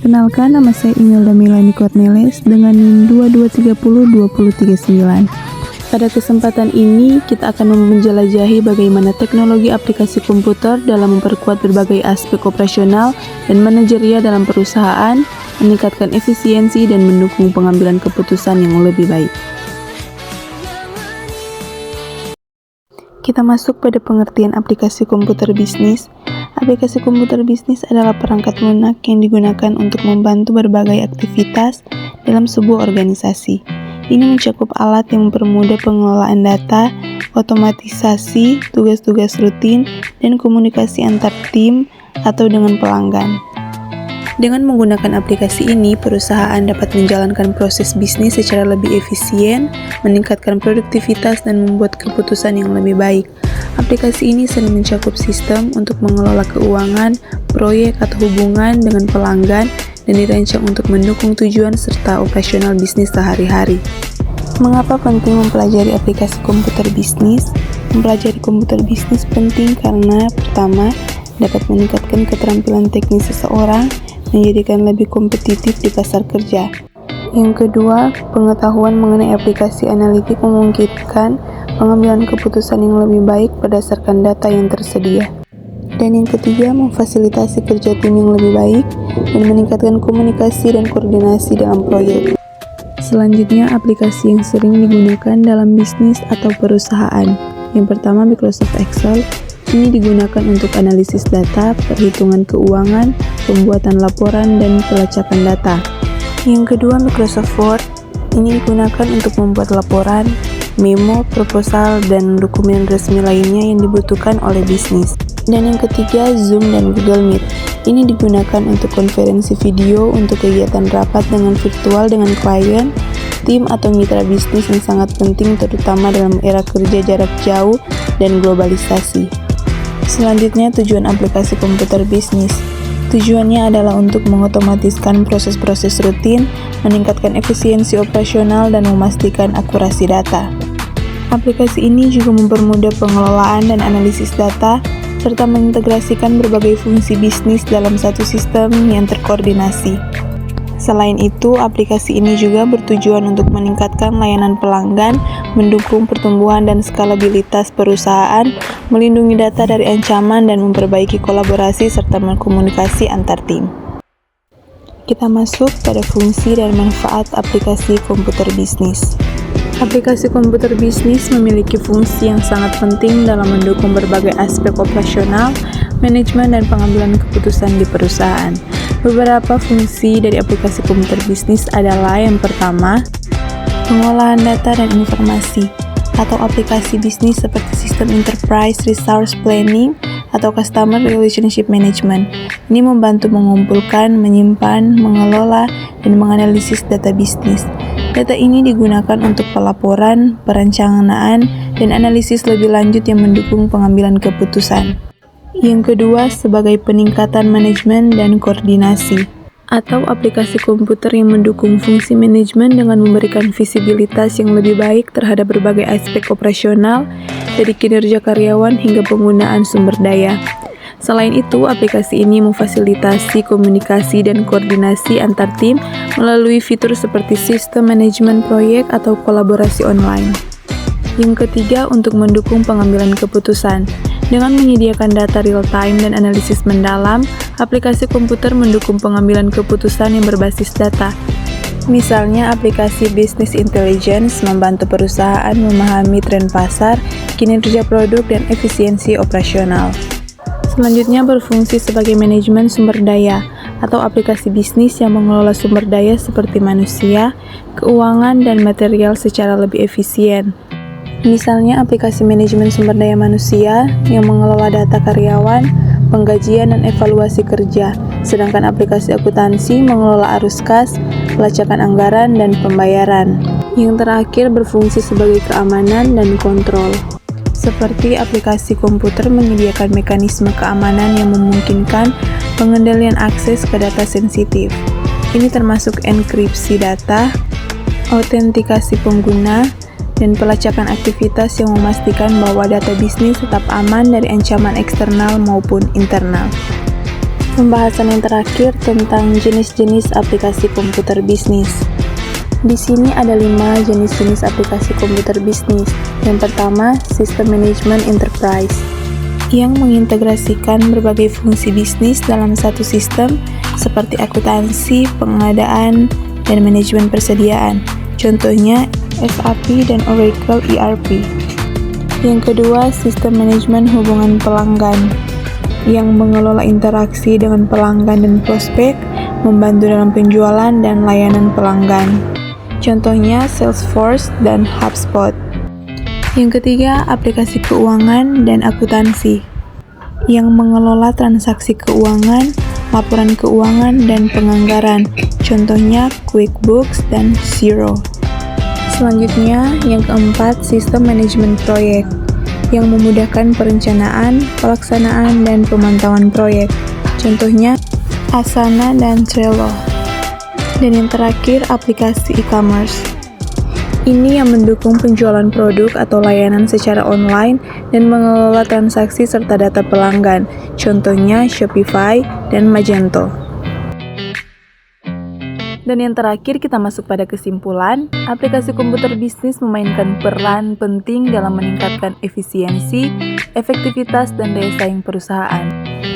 Kenalkan, nama saya Imelda Melani Cornelis dengan NIM 22302039. Pada kesempatan ini, kita akan menjelajahi bagaimana teknologi aplikasi komputer dalam memperkuat berbagai aspek operasional dan manajerial dalam perusahaan, meningkatkan efisiensi dan mendukung pengambilan keputusan yang lebih baik. Kita masuk pada pengertian aplikasi komputer bisnis. Aplikasi komputer bisnis adalah perangkat lunak yang digunakan untuk membantu berbagai aktivitas dalam sebuah organisasi. Ini mencakup alat yang mempermudah pengelolaan data, otomatisasi, tugas-tugas rutin, dan komunikasi antar tim atau dengan pelanggan. Dengan menggunakan aplikasi ini, perusahaan dapat menjalankan proses bisnis secara lebih efisien, meningkatkan produktivitas, dan membuat keputusan yang lebih baik. Aplikasi ini sering mencakup sistem untuk mengelola keuangan, proyek atau hubungan dengan pelanggan, dan dirancang untuk mendukung tujuan serta operasional bisnis sehari-hari. Mengapa penting mempelajari aplikasi komputer bisnis? Mempelajari komputer bisnis penting karena pertama, dapat meningkatkan keterampilan teknis seseorang, menjadikan lebih kompetitif di pasar kerja. Yang kedua, pengetahuan mengenai aplikasi analitik memungkinkan pengambilan keputusan yang lebih baik berdasarkan data yang tersedia. Dan yang ketiga, memfasilitasi kerja tim yang lebih baik dan meningkatkan komunikasi dan koordinasi dalam proyek. Selanjutnya, aplikasi yang sering digunakan dalam bisnis atau perusahaan. Yang pertama, Microsoft Excel. Ini digunakan untuk analisis data, perhitungan keuangan, pembuatan laporan, dan pelacakan data. Yang kedua, Microsoft Word. Ini digunakan untuk membuat laporan, memo, proposal, dan dokumen resmi lainnya yang dibutuhkan oleh bisnis. Dan yang ketiga, Zoom dan Google Meet. Ini digunakan untuk konferensi video untuk kegiatan rapat dengan virtual dengan klien, tim atau mitra bisnis yang sangat penting terutama dalam era kerja jarak jauh dan globalisasi. Selanjutnya, tujuan aplikasi komputer bisnis. Tujuannya adalah untuk mengotomatiskan proses-proses rutin, meningkatkan efisiensi operasional, dan memastikan akurasi data. Aplikasi ini juga mempermudah pengelolaan dan analisis data, serta mengintegrasikan berbagai fungsi bisnis dalam satu sistem yang terkoordinasi. Selain itu, aplikasi ini juga bertujuan untuk meningkatkan layanan pelanggan, mendukung pertumbuhan dan skalabilitas perusahaan, melindungi data dari ancaman, dan memperbaiki kolaborasi serta komunikasi antar tim. Kita masuk pada fungsi dan manfaat aplikasi komputer bisnis. Aplikasi komputer bisnis memiliki fungsi yang sangat penting dalam mendukung berbagai aspek operasional, manajemen, dan pengambilan keputusan di perusahaan. Beberapa fungsi dari aplikasi komputer bisnis adalah yang pertama, pengolahan data dan informasi, atau aplikasi bisnis seperti sistem Enterprise Resource Planning atau Customer Relationship Management. Ini membantu mengumpulkan, menyimpan, mengelola, dan menganalisis data bisnis. Data ini digunakan untuk pelaporan, perencanaan, dan analisis lebih lanjut yang mendukung pengambilan keputusan. Yang kedua, sebagai peningkatan manajemen dan koordinasi, atau aplikasi komputer yang mendukung fungsi manajemen dengan memberikan visibilitas yang lebih baik terhadap berbagai aspek operasional, dari kinerja karyawan hingga penggunaan sumber daya. Selain itu, aplikasi ini memfasilitasi komunikasi dan koordinasi antar tim melalui fitur seperti sistem manajemen proyek atau kolaborasi online. Yang ketiga, untuk mendukung pengambilan keputusan. Dengan menyediakan data real-time dan analisis mendalam, aplikasi komputer mendukung pengambilan keputusan yang berbasis data. Misalnya, aplikasi Business Intelligence membantu perusahaan memahami tren pasar, kinerja produk, dan efisiensi operasional. Selanjutnya, berfungsi sebagai manajemen sumber daya, atau aplikasi bisnis yang mengelola sumber daya seperti manusia, keuangan, dan material secara lebih efisien. Misalnya, aplikasi manajemen sumber daya manusia yang mengelola data karyawan, penggajian, dan evaluasi kerja, sedangkan aplikasi akuntansi mengelola arus kas, pelacakan anggaran, dan pembayaran. Yang terakhir, berfungsi sebagai keamanan dan kontrol. Seperti aplikasi komputer menyediakan mekanisme keamanan yang memungkinkan pengendalian akses ke data sensitif. Ini termasuk enkripsi data, autentikasi pengguna, dan pelacakan aktivitas yang memastikan bahwa data bisnis tetap aman dari ancaman eksternal maupun internal. Pembahasan yang terakhir tentang jenis-jenis aplikasi komputer bisnis. Di sini ada 5 jenis-jenis aplikasi komputer bisnis. Yang pertama, System Management Enterprise, yang mengintegrasikan berbagai fungsi bisnis dalam satu sistem seperti akuntansi, pengadaan, dan manajemen persediaan. Contohnya SAP dan Oracle ERP. Yang kedua, Sistem Manajemen Hubungan Pelanggan, yang mengelola interaksi dengan pelanggan dan prospek, membantu dalam penjualan dan layanan pelanggan. Contohnya Salesforce dan HubSpot. Yang ketiga, aplikasi keuangan dan akuntansi, yang mengelola transaksi keuangan, laporan keuangan, dan penganggaran. Contohnya QuickBooks dan Xero. Selanjutnya, yang keempat, sistem manajemen proyek, yang memudahkan perencanaan, pelaksanaan, dan pemantauan proyek. Contohnya Asana dan Trello. Dan yang terakhir, aplikasi e-commerce. Ini yang mendukung penjualan produk atau layanan secara online dan mengelola transaksi serta data pelanggan. Contohnya Shopify dan Magento. Dan yang terakhir, kita masuk pada kesimpulan, aplikasi komputer bisnis memainkan peran penting dalam meningkatkan efisiensi, efektivitas, dan daya saing perusahaan.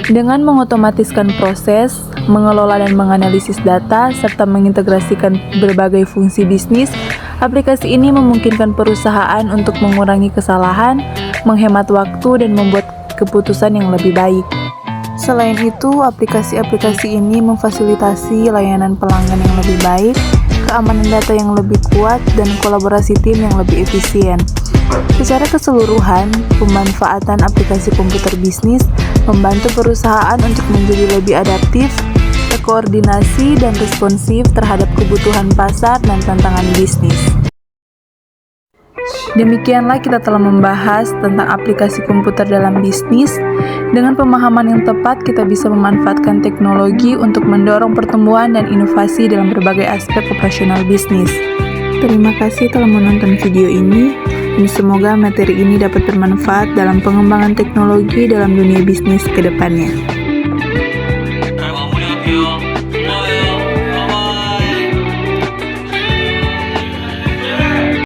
Dengan mengotomatiskan proses, mengelola dan menganalisis data, serta mengintegrasikan berbagai fungsi bisnis, aplikasi ini memungkinkan perusahaan untuk mengurangi kesalahan, menghemat waktu, dan membuat keputusan yang lebih baik. Selain itu, aplikasi-aplikasi ini memfasilitasi layanan pelanggan yang lebih baik, keamanan data yang lebih kuat, dan kolaborasi tim yang lebih efisien. Secara keseluruhan, pemanfaatan aplikasi komputer bisnis membantu perusahaan untuk menjadi lebih adaptif, terkoordinasi, dan responsif terhadap kebutuhan pasar dan tantangan bisnis. Demikianlah kita telah membahas tentang aplikasi komputer dalam bisnis. Dengan pemahaman yang tepat, kita bisa memanfaatkan teknologi untuk mendorong pertumbuhan dan inovasi dalam berbagai aspek operasional bisnis. Terima kasih telah menonton video ini, dan semoga materi ini dapat bermanfaat dalam pengembangan teknologi dalam dunia bisnis ke depannya.